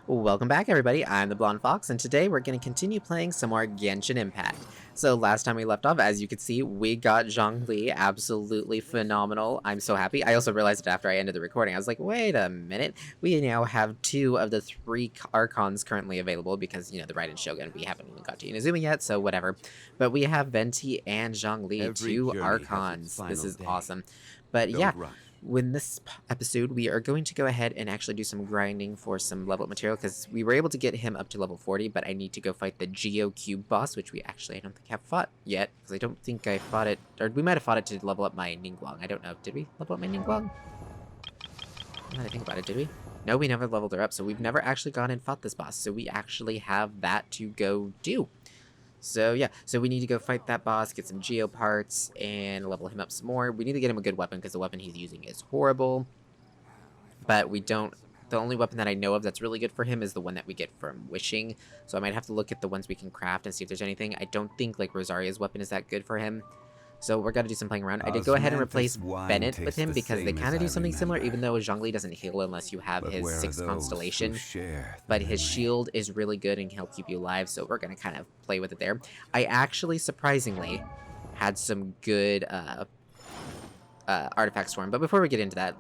Welcome back, everybody. I'm the Blonde Fox, and today we're going to continue playing some more Genshin Impact. So last time we left off, as you could see, we got Zhongli. Absolutely phenomenal. I'm so happy. I also realized it after I ended the recording. I was like, wait a minute. We now have 2 of the 3 Archons currently available because, the Raiden Shogun, we haven't even got to Inazuma yet, so whatever. But we have Venti and Zhongli, 2 Archons. This is awesome. But yeah. In this episode, we are going to go ahead and actually do some grinding for some level up material, because we were able to get him up to level 40, but I need to go fight the Geo Cube boss, which I don't think have fought yet, because I don't think I fought it, or we might have fought it to level up my Ningguang. I don't know. Did we level up my Ningguang? Now that I think about it, did we? No, we never leveled her up, so we've never actually gone and fought this boss, so we actually have that to go do. So yeah, so we need to go fight that boss, get some Geo parts, and level him up some more. We need to get him a good weapon, because the weapon he's using is horrible. But we don't... The only weapon that I know of that's really good for him is the one that we get from Wishing. So I might have to look at the ones we can craft and see if there's anything. I don't think, like, Rosaria's weapon is that good for him. So we're going to do some playing around. I did go ahead and replace Bennett with him because they kind of do something similar, even though Zhongli doesn't heal unless you have his 6th constellation. But his shield is really good and can help keep you alive, so we're going to kind of play with it there. I actually, surprisingly, had some good artifacts for him. But before we get into that,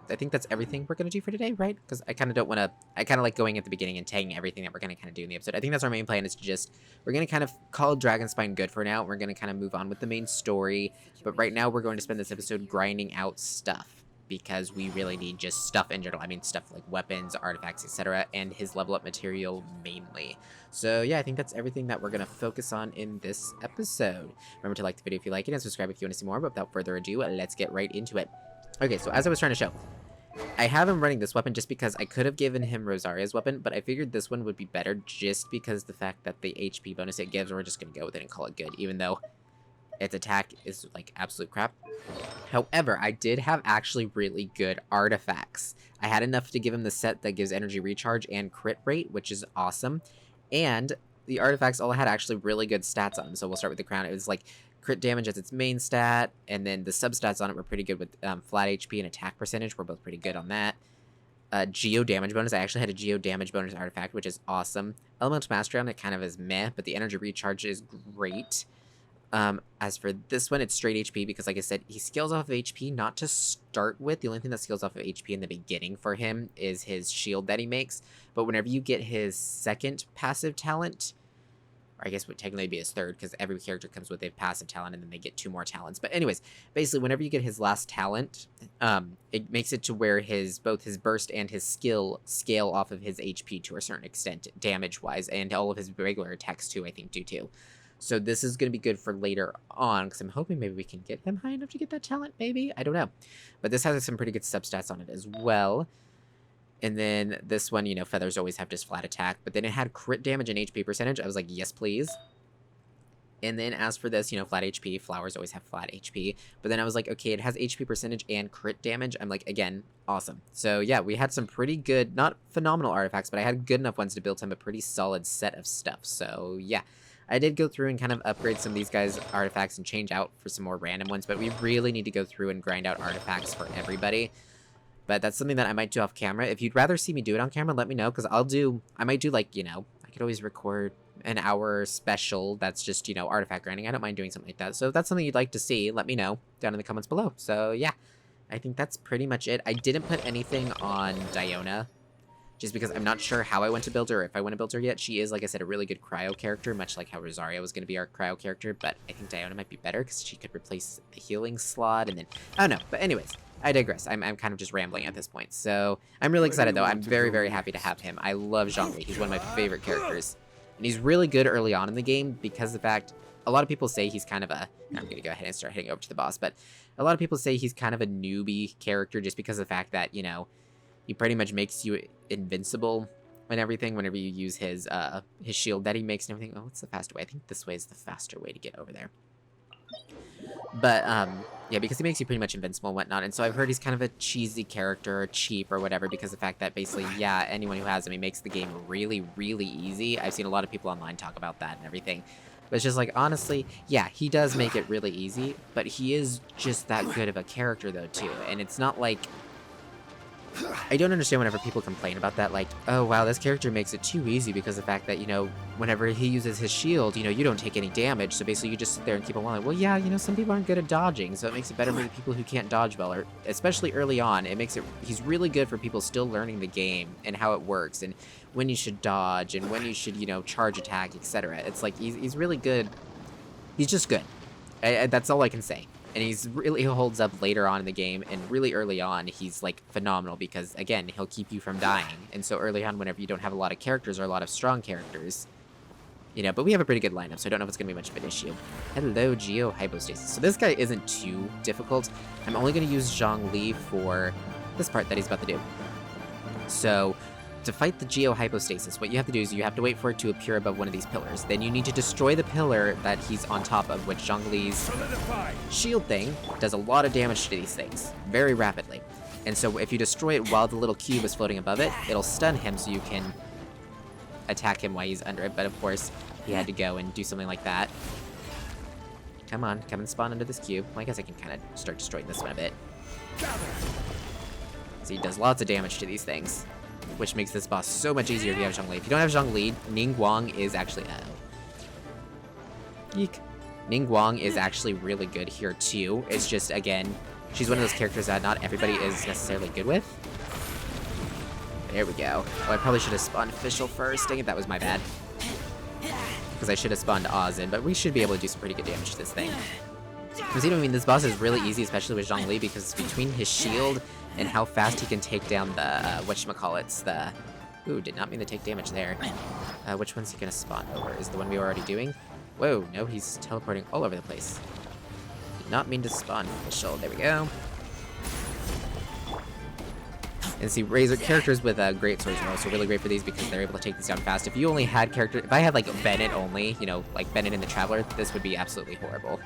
I think that's everything we're going to do for today, right? Because I kind of don't want to... I kind of like going at the beginning and tagging everything that we're going to kind of do in the episode. I think that's our main plan, is to just... We're going to kind of call Dragonspine good for now. We're going to kind of move on with the main story. But right now, we're going to spend this episode grinding out stuff, because we really need just stuff in general. I mean, stuff like weapons, artifacts, etc., and his level up material mainly. So yeah, I think that's everything that we're going to focus on in this episode. Remember to like the video if you like it, and subscribe if you want to see more. But without further ado, let's get right into it. Okay, so as I was trying to show, I have him running this weapon just because I could have given him Rosaria's weapon, but I figured this one would be better just because the fact that the HP bonus it gives, we're just going to go with it and call it good, even though its attack is like absolute crap. However, I did have actually really good artifacts. I had enough to give him the set that gives energy recharge and crit rate, which is awesome. And the artifacts all had actually really good stats on them. So we'll start with the crown. It was like crit damage as its main stat, and then the substats on it were pretty good with flat HP and attack percentage. We're both pretty good on that. Geo damage bonus. I actually had a Geo damage bonus artifact, which is awesome. Elemental Mastery on it kind of is meh, but the energy recharge is great. As for this one, it's straight HP because, like I said, he scales off of HP not to start with. The only thing that scales off of HP in the beginning for him is his shield that he makes. But whenever you get his 2nd passive talent, or I guess would technically be his 3rd, because every character comes with a passive talent and then they get 2 more talents. But anyways, basically, whenever you get his last talent, it makes it to where both his burst and his skill scale off of his HP to a certain extent, damage-wise, and all of his regular attacks too, I think, do too. So this is going to be good for later on, because I'm hoping maybe we can get him high enough to get that talent, maybe? I don't know. But this has some pretty good substats on it as well. And then this one, feathers always have just flat attack. But then it had crit damage and HP percentage. I was like, yes, please. And then as for this, flat HP, flowers always have flat HP. But then I was like, okay, it has HP percentage and crit damage. I'm like, again, awesome. So yeah, we had some pretty good, not phenomenal artifacts, but I had good enough ones to build him a pretty solid set of stuff. So yeah. I did go through and kind of upgrade some of these guys' artifacts and change out for some more random ones, but we really need to go through and grind out artifacts for everybody. But that's something that I might do off camera. If you'd rather see me do it on camera, let me know, because I might do, like, I could always record an hour special that's just, artifact grinding. I don't mind doing something like that. So if that's something you'd like to see, let me know down in the comments below. So yeah, I think that's pretty much it. I didn't put anything on Diona, just because I'm not sure how I went to build her, or if I want to build her yet. She is, like I said, a really good cryo character, much like how Rosaria was going to be our cryo character, but I think Diona might be better because she could replace the healing slot, and then... I don't know, but anyways, I digress. I'm kind of just rambling at this point, so I'm really excited, though. I'm very, very happy to have him. I love Zhongli. He's one of my favorite characters, and he's really good early on in the game because of the fact... A lot of people say he's kind of a... I'm going to go ahead and start heading over to the boss, but a lot of people say he's kind of a newbie character just because of the fact that, he pretty much makes you invincible and everything whenever you use his shield that he makes and everything. Oh, what's the faster way? I think this way is the faster way to get over there. But, yeah, because he makes you pretty much invincible and whatnot. And so I've heard he's kind of a cheesy character, or cheap, or whatever, because of the fact that basically, yeah, anyone who has him, he makes the game really, really easy. I've seen a lot of people online talk about that and everything. But it's just like, honestly, yeah, he does make it really easy, but he is just that good of a character, though, too. And it's not like I don't understand whenever people complain about that, like, oh wow, this character makes it too easy because of the fact that, you know, whenever he uses his shield, you know, you don't take any damage, so basically you just sit there and keep on walling. Well, yeah, you know, some people aren't good at dodging, so it makes it better for the people who can't dodge well, or especially early on, it makes it, he's really good for people still learning the game and how it works, and when you should dodge, and when you should, you know, charge attack, etc. It's like, he's really good. He's just good. That's all I can say. And he holds up later on in the game, and really early on, he's, like, phenomenal, because, again, he'll keep you from dying. And so early on, whenever you don't have a lot of characters, or a lot of strong characters, you know, but we have a pretty good lineup, so I don't know if it's going to be much of an issue. Hello, Geo Hypostasis. So this guy isn't too difficult. I'm only going to use Zhongli for this part that he's about to do. So, to fight the Geo Hypostasis, what you have to do is you have to wait for it to appear above one of these pillars. Then you need to destroy the pillar that he's on top of, which Zhongli's shield thing does a lot of damage to these things, very rapidly. And so if you destroy it while the little cube is floating above it, it'll stun him so you can attack him while he's under it. But of course, he had to go and do something like that. Come on, come and spawn under this cube. Well, I guess I can kind of start destroying this one a bit. So he does lots of damage to these things, which makes this boss so much easier if you have Zhongli. If you don't have Zhongli, Ningguang is actually... Eek. Ningguang is actually really good here, too. It's just, again, she's one of those characters that not everybody is necessarily good with. There we go. Oh, I probably should have spawned Official first. Dang it, that was my bad. Because I should have spawned Oz in, but we should be able to do some pretty good damage to this thing. Because, you know what I mean? This boss is really easy, especially with Zhongli, because between his shield and how fast he can take down the, whatchamacallits, the... Ooh, did not mean to take damage there. Which one's he gonna spawn over? Is the one we were already doing? Whoa, no, he's teleporting all over the place. Did not mean to spawn Official. There we go. And see, Razor characters with great swords are also really great for these because they're able to take these down fast. If you only had character... If I had, like, Bennett only, you know, like Bennett and the Traveler, this would be absolutely horrible.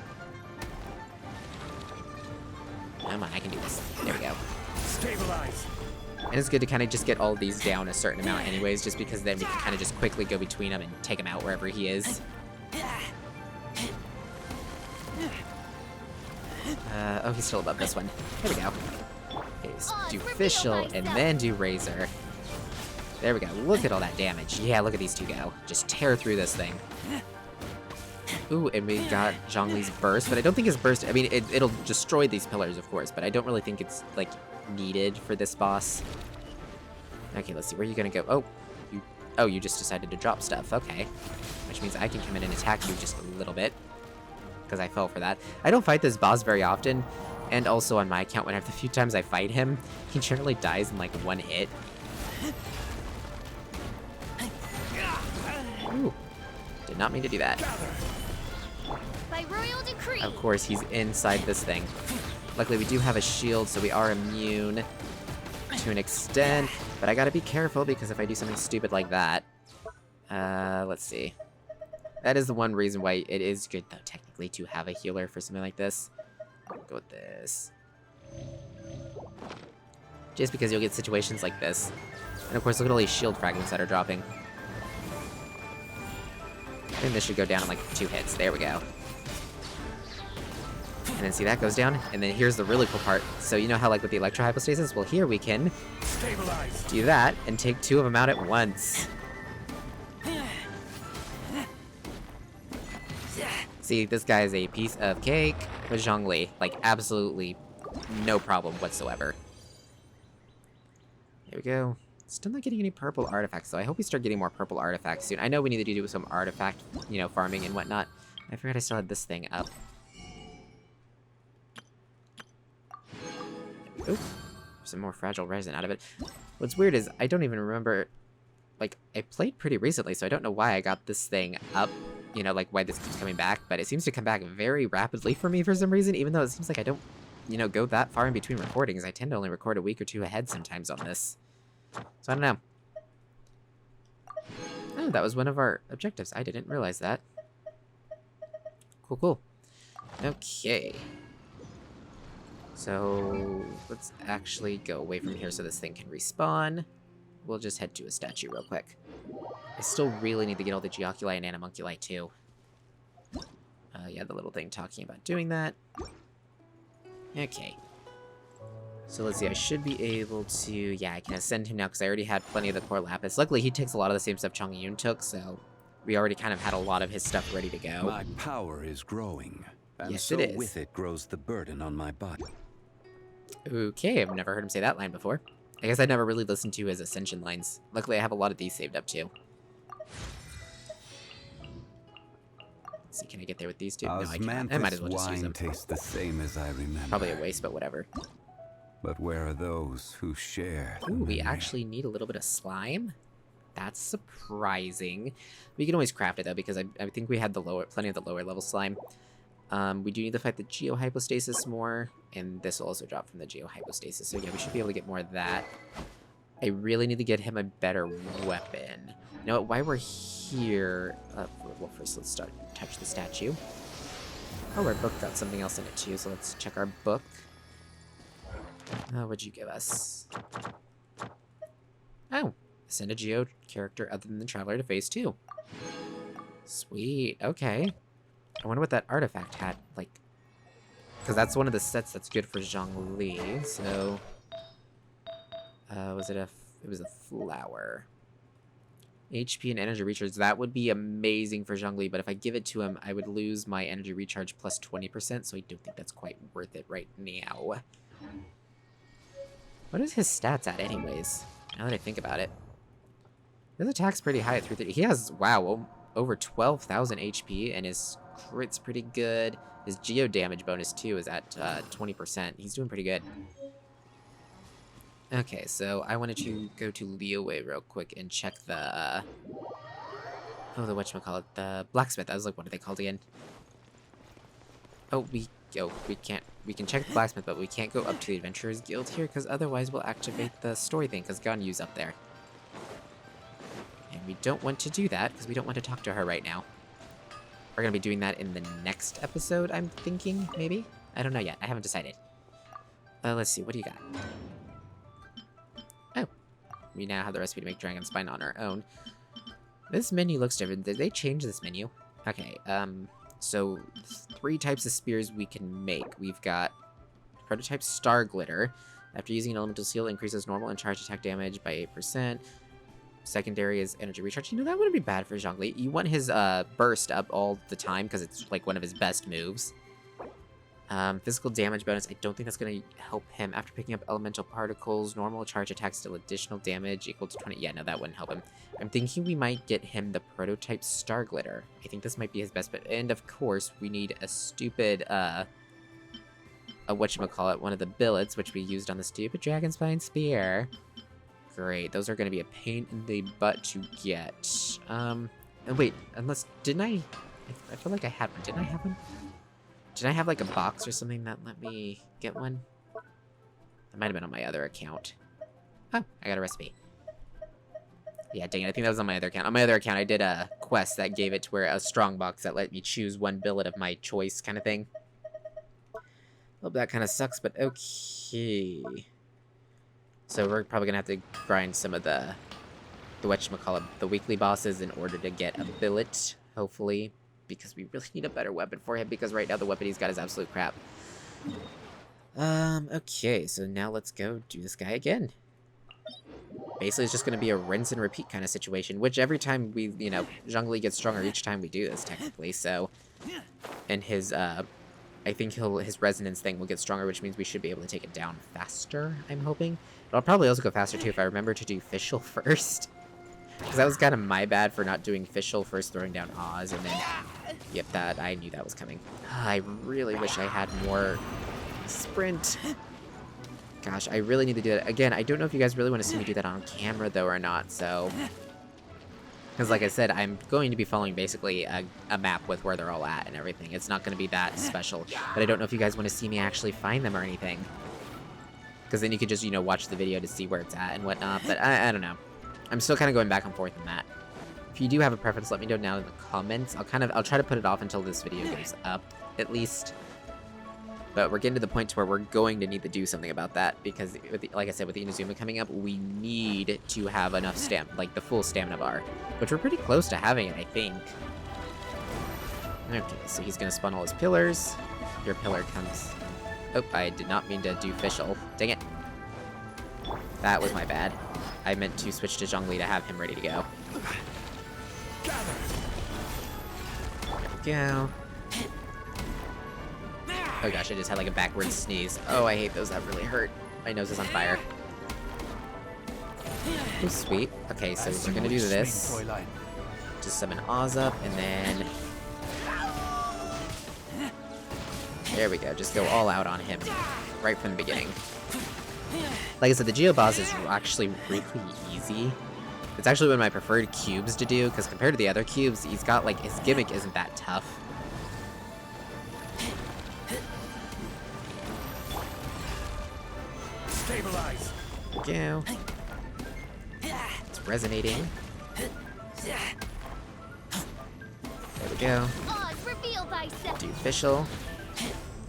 Come on, I can do this. There we go. Stabilize. And it's good to kind of just get all of these down a certain amount anyways, just because then we can kind of just quickly go between them and take him out wherever he is. Oh, he's still above this one. There we go. Okay, so do Official and then do Razor. There we go. Look at all that damage. Yeah, look at these two go. Just tear through this thing. Ooh, and we got Zhongli's burst, but I don't think his burst... I mean, it'll destroy these pillars, of course, but I don't really think it's, like, needed for this boss. Okay, let's see. Where are you gonna go? Oh, you just decided to drop stuff. Okay. Which means I can come in and attack you just a little bit. Because I fell for that. I don't fight this boss very often, and also on my account, whenever the few times I fight him, he generally dies in, like, one hit. Ooh. Did not mean to do that. By royal decree. Of course, he's inside this thing. Luckily, we do have a shield, so we are immune to an extent. But I gotta be careful, because if I do something stupid like that... let's see. That is the one reason why it is good, though, technically, to have a healer for something like this. I'll go with this. Just because you'll get situations like this. And of course, look at all these shield fragments that are dropping. I think this should go down in like 2 hits. There we go. And then see, that goes down. And then here's the really cool part. So you know how like with the Electro Hypostasis? Well, here we can do that and take 2 of them out at once. See, this guy is a piece of cake with Zhongli. Like, absolutely no problem whatsoever. There we go. Still not getting any purple artifacts, so I hope we start getting more purple artifacts soon. I know we need to do some artifact, you know, farming and whatnot. I forgot I still had this thing up. Oop. Some more fragile resin out of it. What's weird is I don't even remember... Like, I played pretty recently, so I don't know why I got this thing up. You know, like, why this keeps coming back. But it seems to come back very rapidly for me for some reason, even though it seems like I don't, you know, go that far in between recordings. I tend to only record a week or 2 ahead sometimes on this. So I don't know. Oh, that was one of our objectives. I didn't realize that. Cool, cool. Okay. So, let's actually go away from here so this thing can respawn. We'll just head to a statue real quick. I still really need to get all the Geoculi and Animunculi too. Yeah, the little thing talking about doing that. Okay. So let's see, I should be able to... Yeah, I can ascend him now because I already had plenty of the core lapis. Luckily, he takes a lot of the same stuff Chong Yun took, so we already kind of had a lot of his stuff ready to go. My power is growing, and Yes, so it is. with it grows the burden on my body. Okay, I've never heard him say that line before. I guess I never really listened to his Ascension lines. Luckily, I have a lot of these saved up, too. Let's see, can I get there with these two? No, I can't. I might as well just use them. Tastes the same as I remember. Probably a waste, but whatever. But where are those who share? Ooh, we actually need a little bit of slime. That's surprising. We can always craft it, though, because I think we had plenty of the lower level slime. We do need to fight the geohypostasis more, and this will also drop from the geohypostasis. So yeah, we should be able to get more of that. I really need to get him a better weapon. You know what, while we're here... well, first let's touch the statue. Oh, our book got something else in it too, so let's check our book. What'd you give us? Oh, send a geo character other than the Traveler to Phase 2. Sweet, okay. I wonder what that artifact had, like... Because that's one of the sets that's good for Zhongli, so... It was a flower. HP and energy recharge. That would be amazing for Zhongli, but if I give it to him, I would lose my energy recharge plus 20%, so I don't think that's quite worth it right now. What is his stats at anyways? Now that I think about it. His attack's pretty high at 330. He has, wow, over 12,000 HP, and his crit's pretty good. His geo damage bonus, too, is at 20%. He's doing pretty good. Okay, so I wanted to go to Liyue real quick and check the... oh, the whatchamacallit, the blacksmith. I was like, what are they called again? Oh, we can't... We can check the blacksmith, but we can't go up to the Adventurers Guild here, because otherwise we'll activate the story thing, because Ganyu's up there. And we don't want to do that, because we don't want to talk to her right now. We're going to be doing that in the next episode, I'm thinking, maybe? I don't know yet. I haven't decided. Let's see. What do you got? Oh. We now have the recipe to make Dragon Spine on our own. This menu looks different. Did they change this menu? Okay, so 3 types of spears we can make. We've got prototype Star Glitter. After using an elemental seal, increases normal and charge attack damage by 8%. Secondary is energy recharge. You know, that wouldn't be bad for Zhongli. You want his burst up all the time because it's like one of his best moves. Physical damage bonus. I don't think that's going to help him. After picking up elemental particles, normal charge attack still additional damage equal to 20. Yeah, no, that wouldn't help him. I'm thinking we might get him the prototype Star Glitter. I think this might be his best bet. And of course, we need a stupid, whatchamacallit, one of the billets, which we used on the stupid Dragon Spine Spear. Great, those are going to be a pain in the butt to get. And wait, unless, didn't I feel like I had one. Didn't I have one? Did I have like a box or something that let me get one? That might have been on my other account. Oh, I got a recipe. Yeah, dang it, I think that was on my other account. On my other account, I did a quest that gave it to where a strong box that let me choose one billet of my choice kind of thing. Well, that kind of sucks, but okay. So we're probably gonna have to grind some of the whatchamacallit, the weekly bosses in order to get a billet, hopefully. Because we really need a better weapon for him, because right now the weapon he's got is absolute crap. Okay, so now let's go do this guy again. Basically, it's just going to be a rinse and repeat kind of situation, which every time we, you know, Zhongli gets stronger each time we do this, technically, so... And his, I think his resonance thing will get stronger, which means we should be able to take it down faster, I'm hoping. But I'll probably also go faster, too, if I remember to do Fischl first. Because that was kind of my bad for not doing Fischl first, throwing down Oz, and then... Yep, I knew that was coming. I really wish I had more sprint. Gosh, I really need to do that. Again, I don't know if you guys really want to see me do that on camera, though, or not, so... Because, like I said, I'm going to be following basically a map with where they're all at and everything. It's not going to be that special. But I don't know if you guys want to see me actually find them or anything. Because then you could just, you know, watch the video to see where it's at and whatnot. But I don't know. I'm still kind of going back and forth on that. If you do have a preference, let me know down in the comments. I'll try to put it off until this video goes up, at least. But we're getting to the point to where we're going to need to do something about that, because, like I said, with the Inazuma coming up, we need to have enough like the full stamina bar, which we're pretty close to having it, I think. Okay, so he's gonna spawn all his pillars. Your pillar comes... Oh, I did not mean to do Fischl. Dang it. That was my bad. I meant to switch to Zhongli to have him ready to go. There we go. Oh gosh, I just had like a backwards sneeze. Oh, I hate those. That really hurt. My nose is on fire. Oh, sweet. Okay, so we're gonna do this. Just summon Oz up, and then... There we go. Just go all out on him. Right from the beginning. Like I said, the Geo boss is actually really easy. It's actually one of my preferred cubes to do, because compared to the other cubes, he's got, like, his gimmick isn't that tough. Stabilize. There we go. It's resonating. There we go. Oz, reveal thyself. Do Fischl.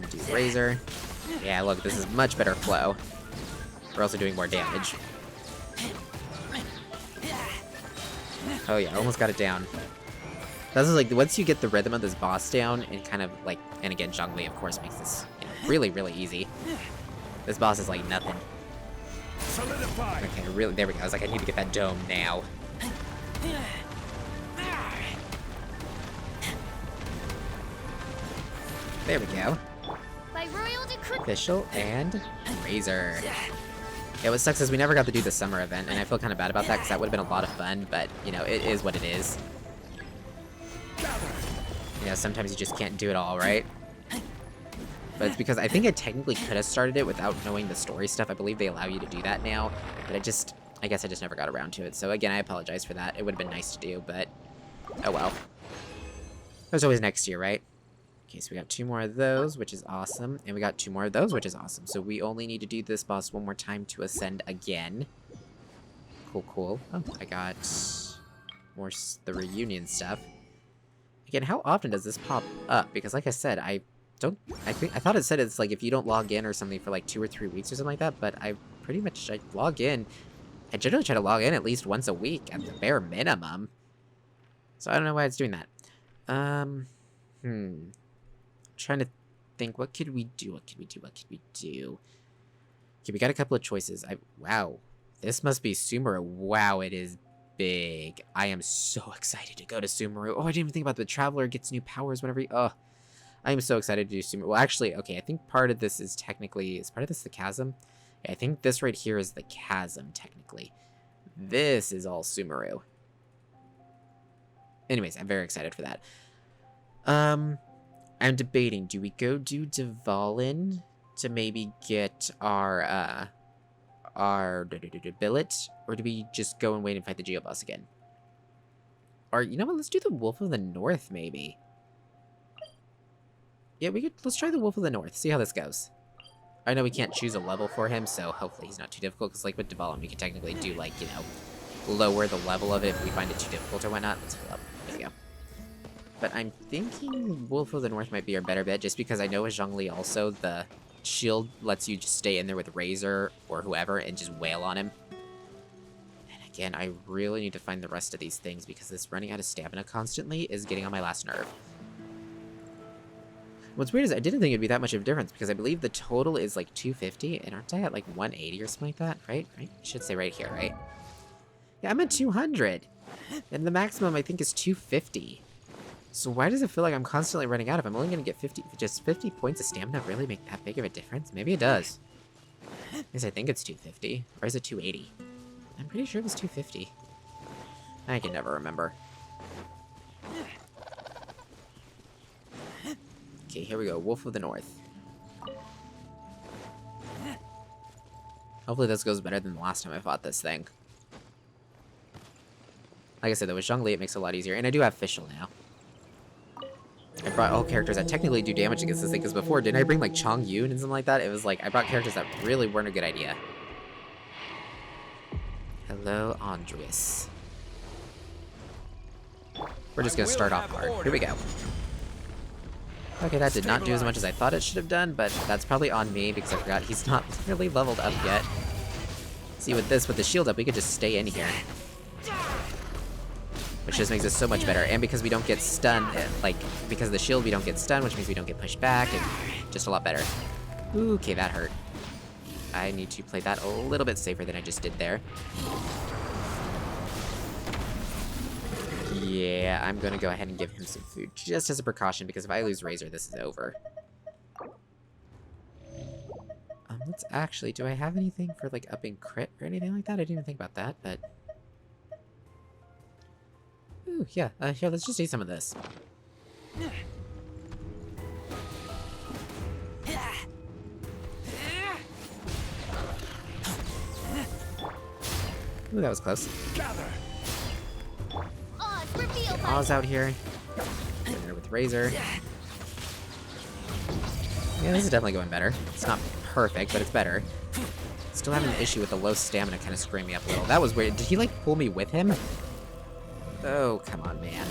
And do Razor. Yeah, look, this is much better flow. We're also doing more damage. Oh yeah, almost got it down. This is like, once you get the rhythm of this boss down, and kind of like, and again, Zhongli of course makes this, you know, really, really easy. This boss is like nothing. Solidify. Okay, really, there we go. I was like, I need to get that dome now. There we go. By royal decree. Fischl and Razor. Yeah, what sucks is we never got to do the summer event, and I feel kind of bad about that, because that would have been a lot of fun, but, you know, it is what it is. You know, sometimes you just can't do it all, right? But it's because I think I technically could have started it without knowing the story stuff. I believe they allow you to do that now, but I guess I just never got around to it. So again, I apologize for that. It would have been nice to do, but oh well. There's always next year, right? Okay, so we got 2 more of those, which is awesome, and we got 2 more of those, which is awesome. So we only need to do this boss one more time to ascend again. Cool, cool. Oh, I got more the reunion stuff. Again, how often does this pop up? Because like I said, I thought it said it's like if you don't log in or something for like 2 or 3 weeks or something like that, but I log in. I generally try to log in at least once a week at the bare minimum. So I don't know why it's doing that. Trying to think, what could we do? What could we do? Okay, we got a couple of choices. Wow. This must be Sumeru. Wow, it is big. I am so excited to go to Sumeru. Oh, I didn't even think about the Traveler gets new powers whenever oh. I am so excited to do Sumeru. Well, actually, okay, I think part of this is is part of this the chasm? Yeah, I think this right here is the chasm, technically. This is all Sumeru. Anyways, I'm very excited for that. I'm debating, do we go do Dvalin to maybe get our billet, or do we just go and wait and fight the Geoboss again? Or, you know what, let's do the Wolf of the North, maybe. Yeah, let's try the Wolf of the North, see how this goes. I know we can't choose a level for him, so hopefully he's not too difficult, because like with Dvalin, we can technically do, like, you know, lower the level of it if we find it too difficult or whatnot. Let's pull up. There we go. But I'm thinking Wolf of the North might be our better bet, just because I know with Zhongli also, the shield lets you just stay in there with Razor or whoever and just wail on him. And again, I really need to find the rest of these things, because this running out of stamina constantly is getting on my last nerve. What's weird is I didn't think it'd be that much of a difference, because I believe the total is like 250, and aren't I at like 180 or something like that, right? Right? It should say right here, right? Yeah, I'm at 200, and the maximum I think is 250. So why does it feel like I'm constantly running out if I'm only going to get 50, just 50 points of stamina really make that big of a difference? Maybe it does. I guess I think it's 250, or is it 280? I'm pretty sure it was 250. I can never remember. Okay, here we go, Wolf of the North. Hopefully this goes better than the last time I fought this thing. Like I said, though, with Zhongli it makes it a lot easier, and I do have Fischl now. I brought all characters that technically do damage against this thing, because before, didn't I bring, like, Chong Yun and something like that? It was like, I brought characters that really weren't a good idea. Hello, Andreas. We're just gonna start off hard. Here we go. Okay, that did not do as much as I thought it should have done, but that's probably on me, because I forgot he's not really leveled up yet. See, with the shield up, we could just stay in here. Which just makes it so much better, and because we don't get stunned, like, because of the shield we don't get stunned, which means we don't get pushed back, and just a lot better. Ooh, okay, that hurt. I need to play that a little bit safer than I just did there. Yeah, I'm gonna go ahead and give him some food, just as a precaution, because if I lose Razor, this is over. Let's actually, do I have anything for, like, upping crit or anything like that? I didn't even think about that, but... Ooh, yeah, here, let's just eat some of this. Ooh, that was close. Gather. Oz revealed by Oz out here. In there with Razor. Yeah, this is definitely going better. It's not perfect, but it's better. Still having an issue with the low stamina kind of screwing me up a little. That was weird. Did he, like, pull me with him? Oh, come on, man.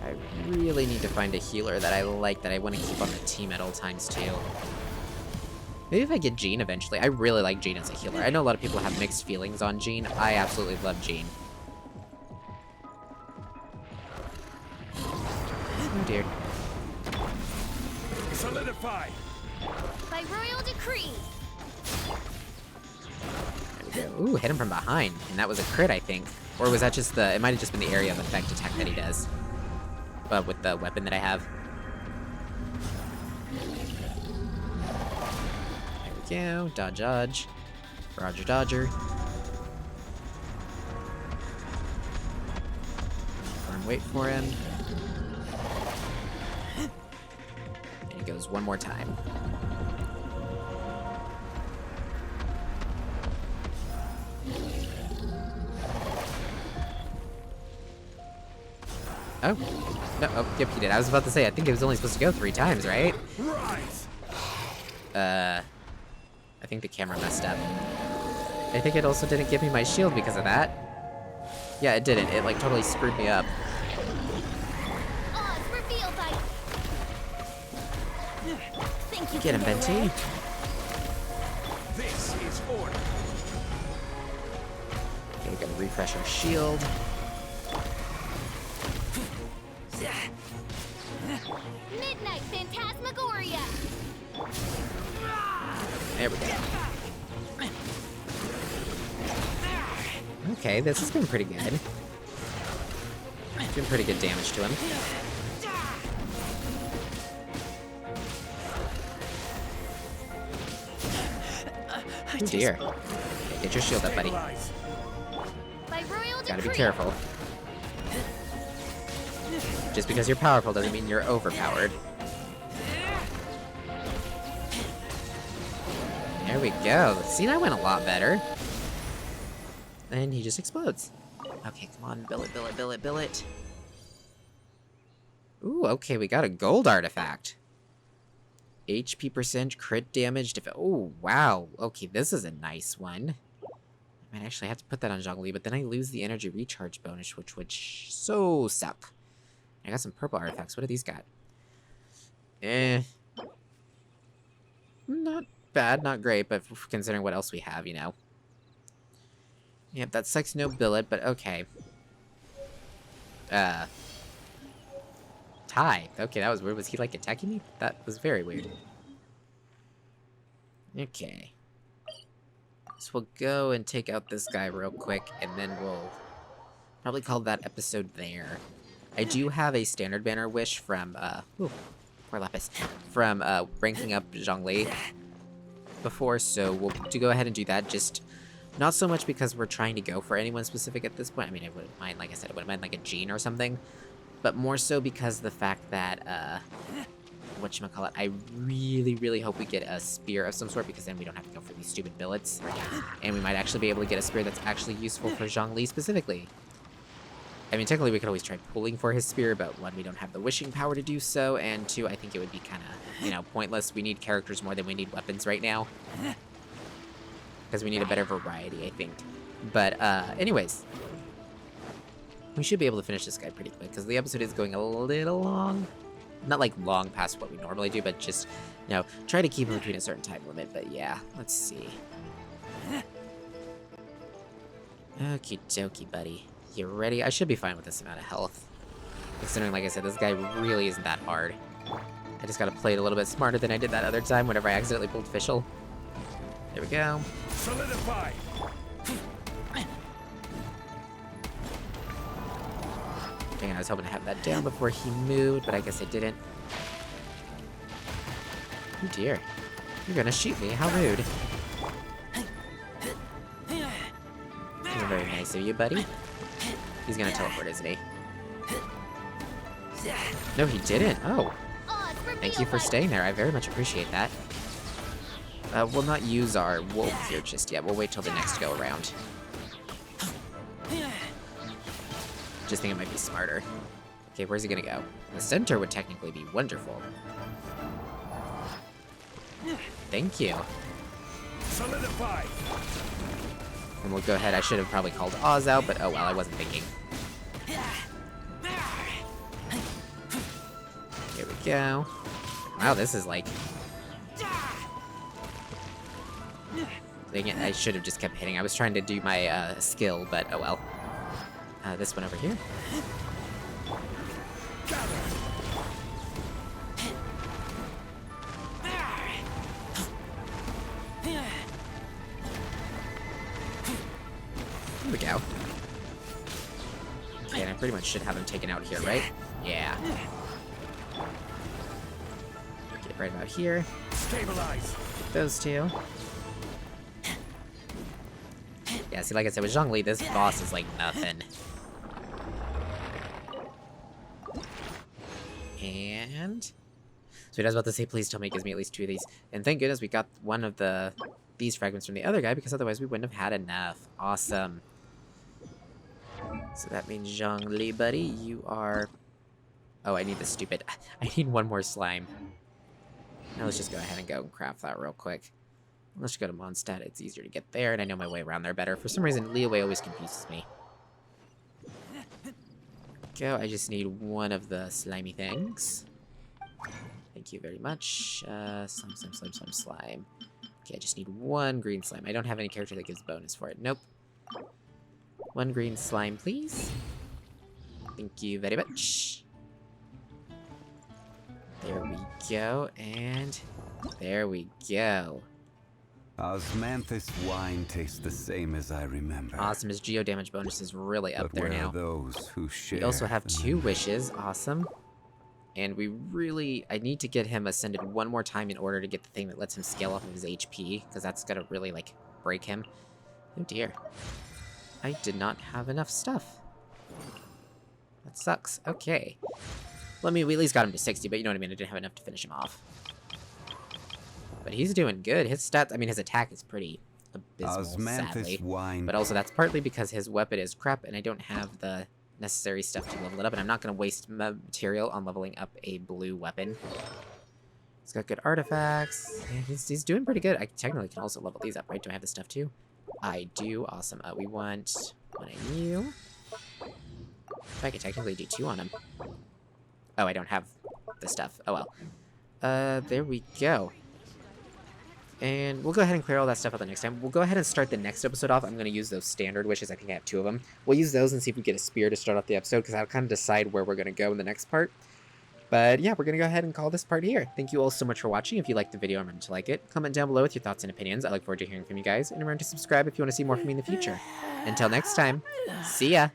I really need to find a healer that I like, that I want to keep on the team at all times, too. Maybe if I get Jean eventually. I really like Jean as a healer. I know a lot of people have mixed feelings on Jean. I absolutely love Jean. Oh dear. Solidify. by royal decree. There we go. Ooh, hit him from behind. And that was a crit, I think. Or was that just the... It might have just been the area of effect attack that he does. With the weapon that I have. There we go. Dodge, dodge. Roger, dodger. Firm wait for him. And he goes one more time. Oh. No, oh, yep, he did. I was about to say, I think it was only supposed to go 3 times, right? Rise. I think the camera messed up. I think it also didn't give me my shield because of that. Yeah, it didn't. It, like, totally screwed me up. Oz revealed by. Think you Get him, can get away? Venti. This is order. Okay, we gotta refresh our shield. Midnight Phantasmagoria. There we go. Okay, this has been pretty good. Doing pretty good damage to him. Oh dear. Okay, get your shield up, buddy. Stabilize. By royal Gotta be decree. careful. Just because you're powerful doesn't mean you're overpowered. There we go. See, that went a lot better. And he just explodes. Okay, come on, billet, billet, billet, billet. Ooh, okay, we got a gold artifact. HP percent, crit damage, oh, wow. Okay, this is a nice one. I might actually have to put that on Zhongli, but then I lose the energy recharge bonus, which would so suck. I got some purple artifacts. What do these got? Not bad, not great, but considering what else we have, you know. Yep, that sucks, no billet, but okay. Ty. Okay, that was weird. Was he, like, attacking me? That was very weird. Okay. So we'll go and take out this guy real quick, and then we'll probably call that episode there. I do have a standard banner wish from, ooh, poor Lapis, from, ranking up Zhongli before, so we'll go ahead and do that, just not so much because we're trying to go for anyone specific at this point. I mean, I wouldn't mind, like I said, I wouldn't mind, like, a Jean or something, but more so because of the fact that, whatchamacallit, I really, really hope we get a spear of some sort, because then we don't have to go for these stupid billets, and we might actually be able to get a spear that's actually useful for Zhongli specifically. I mean, technically we could always try pulling for his spear, but 1, we don't have the wishing power to do so, and 2, I think it would be kind of, you know, pointless. We need characters more than we need weapons right now. Because we need a better variety, I think. But, anyways. We should be able to finish this guy pretty quick, because the episode is going a little long. Not, like, long past what we normally do, but just, you know, try to keep it between a certain time limit. But, yeah, let's see. Okie dokie, buddy. You ready? I should be fine with this amount of health. Considering, like I said, this guy really isn't that hard. I just gotta play it a little bit smarter than I did that other time whenever I accidentally pulled Fischl. There we go. Solidify. Dang, I was hoping to have that down before he moved, but I guess I didn't. Oh dear. You're gonna shoot me, how rude. You're very nice of you, buddy. He's gonna teleport, isn't he? No, he didn't. Oh, Oz thank you for staying there. I very much appreciate that. We'll not use our wolf here just yet. We'll wait till the next go around. Just think it might be smarter. Okay, where's he gonna go? The center would technically be wonderful. Thank you. Solidify. And we'll go ahead. I should have probably called Oz out, but oh well, I wasn't thinking. Here we go. Wow, this is like... Dang it, I should have just kept hitting. I was trying to do my skill, but oh well. This one over here. Here we go. Okay, and I pretty much should have him taken out here, right? Yeah. Get right about here. Stabilize. Get those two. Yeah, see, like I said, with Zhongli, this boss is like nothing. And... So I was about to say, please tell me it gives me at least 2 of these. And thank goodness we got one of these fragments from the other guy, because otherwise we wouldn't have had enough. Awesome. So that means Zhongli, buddy, you are... Oh, I need the stupid... I need one more slime. Now let's just go ahead and go and craft that real quick. Let's go to Mondstadt, it's easier to get there, and I know my way around there better. For some reason, Liyue always confuses me. Go, I just need one of the slimy things. Thank you very much. Slime. Okay, I just need one green slime. I don't have any character that gives bonus for it. Nope. One green slime, please. Thank you very much. There we go, and there we go. Osmanthus wine tastes the same as I remember. Awesome, his geo damage bonus is really up But there where now. are those who share We also have the 2 wishes, awesome. And we really, I need to get him ascended one more time in order to get the thing that lets him scale off of his HP, because that's gonna really, like, break him. Oh dear. I did not have enough stuff. That sucks. Okay. Well, I mean, we at least got him to 60, but you know what I mean, I didn't have enough to finish him off. But he's doing good. His stats, I mean, his attack is pretty abysmal, sadly. Osmanthus wine. But also, that's partly because his weapon is crap, and I don't have the necessary stuff to level it up, and I'm not going to waste material on leveling up a blue weapon. He's got good artifacts. Yeah, he's doing pretty good. I technically can also level these up, right? Do I have the stuff too? I do. Awesome. We want one on you. I could technically do 2 on him. Oh, I don't have the stuff. Oh well. There we go. And we'll go ahead and clear all that stuff out the next time. We'll go ahead and start the next episode off. I'm going to use those standard wishes. I think I have 2 of them. We'll use those and see if we get a spear to start off the episode, because I'll kind of decide where we're going to go in the next part. But yeah, we're going to go ahead and call this part here. Thank you all so much for watching. If you liked the video, remember to like it. Comment down below with your thoughts and opinions. I look forward to hearing from you guys. And remember to subscribe if you want to see more from me in the future. Until next time, see ya!